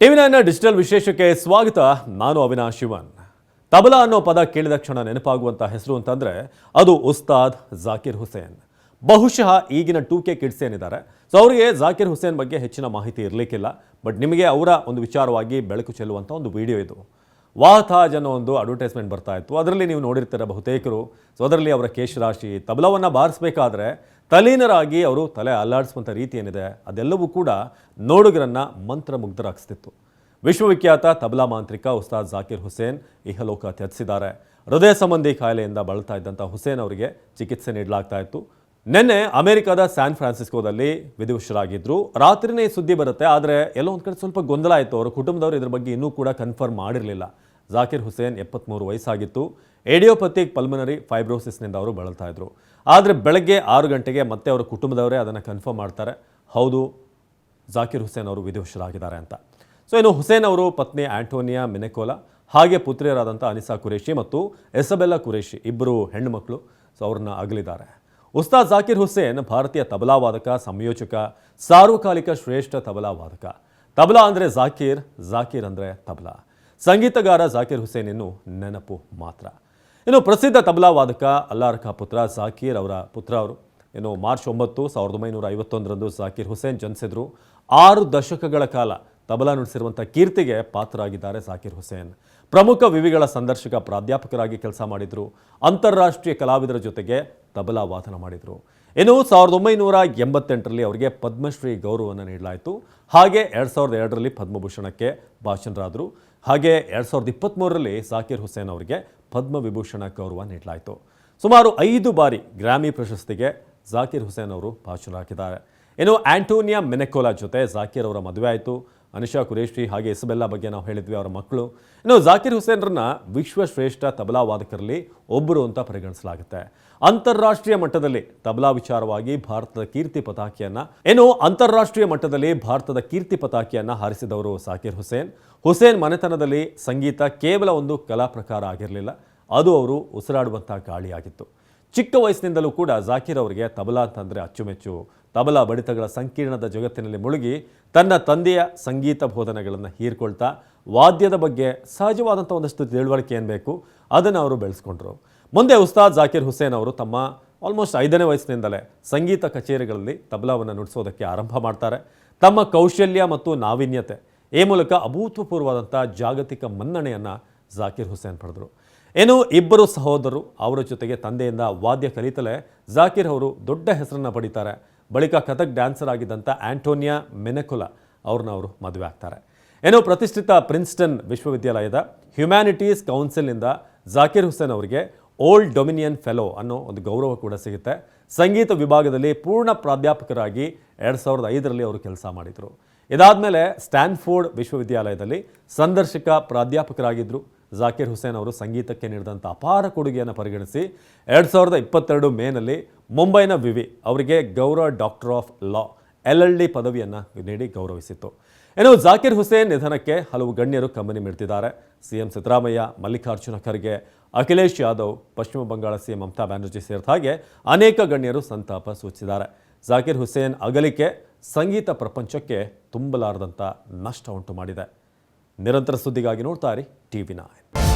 ಟಿವಿ9 digital ವಿಶೇಷಕ್ಕೆ ಸ್ವಾಗತ. ನಾನು ಅವಿನಾಶ್ ಶಿವನ್. ತಬಲಾ ಅನ್ನೋ ಪದ ಕೇಳಿದ ಕ್ಷಣ ನೆನಪಾಗುವಂಥ ಹೆಸರು ಅಂತಂದರೆ ಅದು ಉಸ್ತಾದ್ ಜಾಕಿರ್ ಹುಸೇನ್. ಬಹುಶಃ ಈಗಿನ 2K ಕಿಡ್ಸ್ ಏನಿದ್ದಾರೆ, ಸೊ ಅವರಿಗೆ ಜಾಕಿರ್ ಹುಸೇನ್ ಬಗ್ಗೆ ಹೆಚ್ಚಿನ ಮಾಹಿತಿ ಇರಲಿಕ್ಕಿಲ್ಲ. ಬಟ್ ನಿಮಗೆ ಅವರ ಒಂದು ವಿಚಾರವಾಗಿ ಬೆಳಕು ಚೆಲ್ಲುವಂಥ ಒಂದು ವಿಡಿಯೋ ಇದು. ವಾಹತಾಜ್ ಅನ್ನೋ ಒಂದು ಅಡ್ವರ್ಟೈಸ್ಮೆಂಟ್ ಬರ್ತಾ ಇತ್ತು. ಅದರಲ್ಲಿ ನೀವು ನೋಡಿರ್ತೀರ ಬಹುತೇಕರು. ಸೊ ಅದರಲ್ಲಿ ಅವರ ಕೇಶರಾಶಿ, ತಬಲವನ್ನು ಬಾರಿಸಬೇಕಾದ್ರೆ ತಲೀನರಾಗಿ ಅವರು ತಲೆ ಅಲ್ಲಾಡಿಸುವಂಥ ರೀತಿ ಏನಿದೆ ಅದೆಲ್ಲವೂ ಕೂಡ ನೋಡುಗರನ್ನು ಮಂತ್ರಮುಗ್ಧರಾಗಿಸ್ತಿತ್ತು. ವಿಶ್ವವಿಖ್ಯಾತ ತಬಲಾ ಮಾಂತ್ರಿಕ ಉಸ್ತಾದ್ ಜಾಕಿರ್ ಹುಸೇನ್ ಇಹಲೋಕ ತ್ಯಜಿಸಿದ್ದಾರೆ. ಹೃದಯ ಸಂಬಂಧಿ ಕಾಯಿಲೆಯಿಂದ ಬಳಲ್ತಾ ಇದ್ದಂಥ ಹುಸೇನ್ ಅವರಿಗೆ ಚಿಕಿತ್ಸೆ ನೀಡಲಾಗ್ತಾ ಇತ್ತು. ನಿನ್ನೆ ಅಮೆರಿಕದ ಸ್ಯಾನ್ ಫ್ರಾನ್ಸಿಸ್ಕೋದಲ್ಲಿ ವಿಧಿವಶರಾಗಿದ್ದರು. ರಾತ್ರಿನೇ ಸುದ್ದಿ ಬರುತ್ತೆ, ಆದರೆ ಎಲ್ಲೋ ಒಂದು ಕಡೆ ಸ್ವಲ್ಪ ಗೊಂದಲ ಆಯಿತು. ಅವರ ಕುಟುಂಬದವರು ಇದ್ರ ಬಗ್ಗೆ ಇನ್ನೂ ಕೂಡ ಕನ್ಫರ್ಮ್ ಮಾಡಿರಲಿಲ್ಲ. ಜಾಕಿರ್ ಹುಸೇನ್ 73 ವಯಸ್ಸಾಗಿತ್ತು. ಏಡಿಯೋಪಥಿಕ್ ಪಲ್ಮನರಿ ಫೈಬ್ರೋಸಿಸ್ನಿಂದ ಅವರು ಬಳಲ್ತಾ ಇದ್ರು. ಆದರೆ ಬೆಳಗ್ಗೆ 6 ಗಂಟೆಗೆ ಮತ್ತೆ ಅವರ ಕುಟುಂಬದವರೇ ಅದನ್ನು ಕನ್ಫರ್ಮ್ ಮಾಡ್ತಾರೆ, ಹೌದು ಜಾಕಿರ್ ಹುಸೇನ್ ಅವರು ವಿಧಿವಶರಾಗಿದ್ದಾರೆ ಅಂತ. ಸೊ ಇನ್ನು ಹುಸೇನ್ ಅವರು ಪತ್ನಿ ಆಂಟೋನಿಯಾ ಮಿನೆಕೋಲಾ, ಹಾಗೆ ಪುತ್ರಿಯರಾದಂಥ ಅನಿಸಾ ಕುರೇಶಿ ಮತ್ತು ಎಸಬೆಲ್ಲಾ ಕುರೇಶಿ, ಇಬ್ಬರು ಹೆಣ್ಣು ಮಕ್ಕಳು. ಸೊ ಅವ್ರನ್ನ ಅಗಲಿದ್ದಾರೆ. ಉಸ್ತಾದ್ ಜಾಕಿರ್ ಹುಸೇನ್ ಭಾರತೀಯ ತಬಲಾ ವಾದಕ, ಸಂಯೋಜಕ, ಸಾರ್ವಕಾಲಿಕ ಶ್ರೇಷ್ಠ ತಬಲಾ ವಾದಕ. ತಬಲಾ ಅಂದರೆ ಜಾಕಿರ್, ಜಾಕಿರ್ ಅಂದರೆ ತಬಲಾ. ಸಂಗೀತಗಾರ ಜಾಕಿರ್ ಹುಸೇನ್ ಇನ್ನು ನೆನಪು ಮಾತ್ರ. ಇನ್ನು ಪ್ರಸಿದ್ಧ ತಬಲಾ ವಾದಕ ಅಲ್ಲಾರಖ ಪುತ್ರ ಜಾಕಿರ್ ಅವರ ಪುತ್ರ ಅವರು. ಇನ್ನು ಮಾರ್ಚ್ 9, 1951 ಜಾಕಿರ್ ಹುಸೇನ್ ಜನಿಸಿದ್ರು. 6 ದಶಕಗಳ ಕಾಲ ತಬಲಾ ನುಡಿಸಿರುವಂಥ ಕೀರ್ತಿಗೆ ಪಾತ್ರರಾಗಿದ್ದಾರೆ ಜಾಕಿರ್ ಹುಸೇನ್. ಪ್ರಮುಖ ವಿವಿಗಳ ಸಂದರ್ಶಕ, ಪ್ರಾಧ್ಯಾಪಕರಾಗಿ ಕೆಲಸ ಮಾಡಿದರು. ಅಂತಾರಾಷ್ಟ್ರೀಯ ಕಲಾವಿದರ ಜೊತೆಗೆ ತಬಲಾ ವಾದನ ಮಾಡಿದರು. ಇನ್ನು 1988 ಅವರಿಗೆ ಪದ್ಮಶ್ರೀ ಗೌರವವನ್ನು ನೀಡಲಾಯಿತು. ಹಾಗೆ 2002 ಪದ್ಮಭೂಷಣಕ್ಕೆ ಭಾಜನರಾದರು. ಹಾಗೆ 2023 ಜಾಕಿರ್ ಹುಸೇನ್ ಅವರಿಗೆ ಪದ್ಮವಿಭೂಷಣ ಗೌರವ ನೀಡಲಾಯಿತು. ಸುಮಾರು 5 ಬಾರಿ ಗ್ರಾಮಿ ಪ್ರಶಸ್ತಿಗೆ ಜಾಕಿರ್ ಹುಸೇನ್ ಅವರು ಭಾಜನರಾಗಿದ್ದಾರೆ. ಇನ್ನು ಆಂಟೋನಿಯಾ ಮಿನೆಕೋಲಾ ಜೊತೆ ಜಾಕಿರ್ ಅವರ ಮದುವೆ ಆಯಿತು. ಅನಿಶಾ ಕುರೇಶಿ ಹಾಗೆ ಇಸಬೆಲ್ಲಾ ಬಗ್ಗೆ ನಾವು ಹೇಳಿದ್ವಿ, ಅವರ ಮಕ್ಕಳು. ಇನ್ನು ಜಾಕಿರ್ ಹುಸೇನ್ರನ್ನ ವಿಶ್ವಶ್ರೇಷ್ಠ ತಬಲಾ ವಾದಕರಲ್ಲಿ ಒಬ್ಬರು ಅಂತ ಪರಿಗಣಿಸಲಾಗುತ್ತೆ. ಅಂತಾರಾಷ್ಟ್ರೀಯ ಮಟ್ಟದಲ್ಲಿ ತಬಲಾ ವಿಚಾರವಾಗಿ ಭಾರತದ ಕೀರ್ತಿ ಪತಾಕಿಯನ್ನ ಹಾರಿಸಿದವರು ಜಾಕಿರ್ ಹುಸೇನ್. ಹುಸೇನ್ ಮನೆತನದಲ್ಲಿ ಸಂಗೀತ ಕೇವಲ ಒಂದು ಕಲಾ ಪ್ರಕಾರ ಆಗಿರಲಿಲ್ಲ, ಅದು ಅವರು ಉಸಿರಾಡುವಂಥ ಗಾಳಿಯಾಗಿತ್ತು. ಚಿಕ್ಕ ವಯಸ್ಸಿನಿಂದಲೂ ಕೂಡ ಜಾಕಿರ್ ಅವರಿಗೆ ತಬಲಾ ಅಂತಂದರೆ ಅಚ್ಚುಮೆಚ್ಚು. ತಬಲಾ ಬಡಿತಗಳ ಸಂಕೀರ್ಣದ ಜಗತ್ತಿನಲ್ಲಿ ಮುಳುಗಿ ತನ್ನ ತಂದೆಯ ಸಂಗೀತ ಬೋಧನೆಗಳನ್ನು ಹೀರ್ಕೊಳ್ತಾ ವಾದ್ಯದ ಬಗ್ಗೆ ಸಹಜವಾದಂಥ ಒಂದಷ್ಟು ತಿಳುವಳಿಕೆ ಏನು ಬೇಕು ಅದನ್ನು ಅವರು ಬೆಳೆಸ್ಕೊಂಡ್ರು. ಮುಂದೆ ಉಸ್ತಾದ್ ಜಾಕಿರ್ ಹುಸೇನ್ ಅವರು ತಮ್ಮ ಆಲ್ಮೋಸ್ಟ್ 5ನೇ ವಯಸ್ಸಿನಿಂದಲೇ ಸಂಗೀತ ಕಚೇರಿಗಳಲ್ಲಿ ತಬಲಾವನ್ನು ನುಡಿಸೋದಕ್ಕೆ ಆರಂಭ ಮಾಡ್ತಾರೆ. ತಮ್ಮ ಕೌಶಲ್ಯ ಮತ್ತು ನಾವೀನ್ಯತೆ ಈ ಮೂಲಕ ಅಭೂತಪೂರ್ವವಾದಂಥ ಜಾಗತಿಕ ಮನ್ನಣೆಯನ್ನು ಜಾಕಿರ್ ಹುಸೇನ್ ಪಡೆದರು. ಇನ್ನು ಇಬ್ಬರು ಸಹೋದರರು, ಅವರ ಜೊತೆಗೆ ತಂದೆಯಿಂದ ವಾದ್ಯ ಕಲಿತಲೇ ಜಾಕಿರ್ ಅವರು ದೊಡ್ಡ ಹೆಸರನ್ನು ಪಡೀತಾರೆ. ಬಳಿಕ ಕಥಕ್ ಡ್ಯಾನ್ಸರ್ ಆಗಿದ್ದಂಥ ಆಂಟೋನಿಯಾ ಮಿನೆಕೋಲಾ ಅವ್ರನ್ನ ಅವರು ಮದುವೆ ಆಗ್ತಾರೆ. ಏನೋ ಪ್ರತಿಷ್ಠಿತ ಪ್ರಿನ್ಸ್ಟನ್ ವಿಶ್ವವಿದ್ಯಾಲಯದ ಹ್ಯುಮ್ಯಾನಿಟೀಸ್ ಕೌನ್ಸಿಲ್ನಿಂದ ಜಾಕಿರ್ ಹುಸೇನ್ ಅವರಿಗೆ ಓಲ್ಡ್ ಡೊಮಿನಿಯನ್ ಫೆಲೋ ಅನ್ನೋ ಒಂದು ಗೌರವ ಕೂಡ ಸಿಗುತ್ತೆ. ಸಂಗೀತ ವಿಭಾಗದಲ್ಲಿ ಪೂರ್ಣ ಪ್ರಾಧ್ಯಾಪಕರಾಗಿ 2005 ಅವರು ಕೆಲಸ ಮಾಡಿದರು. ಇದಾದಮೇಲೆ ಸ್ಟ್ಯಾನ್ಫೋರ್ಡ್ ವಿಶ್ವವಿದ್ಯಾಲಯದಲ್ಲಿ ಸಂದರ್ಶಕ ಪ್ರಾಧ್ಯಾಪಕರಾಗಿದ್ದರು. ಜಾಕಿರ್ ಹುಸೇನ್ ಅವರು ಸಂಗೀತಕ್ಕೆ ನೀಡಿದಂಥ ಅಪಾರ ಕೊಡುಗೆಯನ್ನು ಪರಿಗಣಿಸಿ 2022 ಮೇನಲ್ಲಿ ಮುಂಬೈನ ವಿವಿ ಅವರಿಗೆ ಗೌರವ ಡಾಕ್ಟರ್ ಆಫ್ ಲಾ LLD ಪದವಿಯನ್ನು ನೀಡಿ ಗೌರವಿಸಿತ್ತು. ಇನ್ನು ಜಾಕಿರ್ ಹುಸೇನ್ ನಿಧನಕ್ಕೆ ಹಲವು ಗಣ್ಯರು ಕಂಬನಿ ಮಿಡ್ತಿದ್ದಾರೆ. CM ಸಿದ್ದರಾಮಯ್ಯ, ಮಲ್ಲಿಕಾರ್ಜುನ ಖರ್ಗೆ, ಅಖಿಲೇಶ್ ಯಾದವ್, ಪಶ್ಚಿಮ ಬಂಗಾಳ CM ಮಮತಾ ಬ್ಯಾನರ್ಜಿ ಸೇರಿದ ಹಾಗೆ ಅನೇಕ ಗಣ್ಯರು ಸಂತಾಪ ಸೂಚಿಸಿದ್ದಾರೆ. ಜಾಕಿರ್ ಹುಸೇನ್ ಅಗಲಿಕೆ ಸಂಗೀತ ಪ್ರಪಂಚಕ್ಕೆ ತುಂಬಲಾರದಂಥ ನಷ್ಟ ಉಂಟು ಮಾಡಿದೆ. ನಿರಂತರ ಸುದ್ದಿಗಾಗಿ ನೋಡ್ತಾ ಇರಿ ಟಿವಿ9.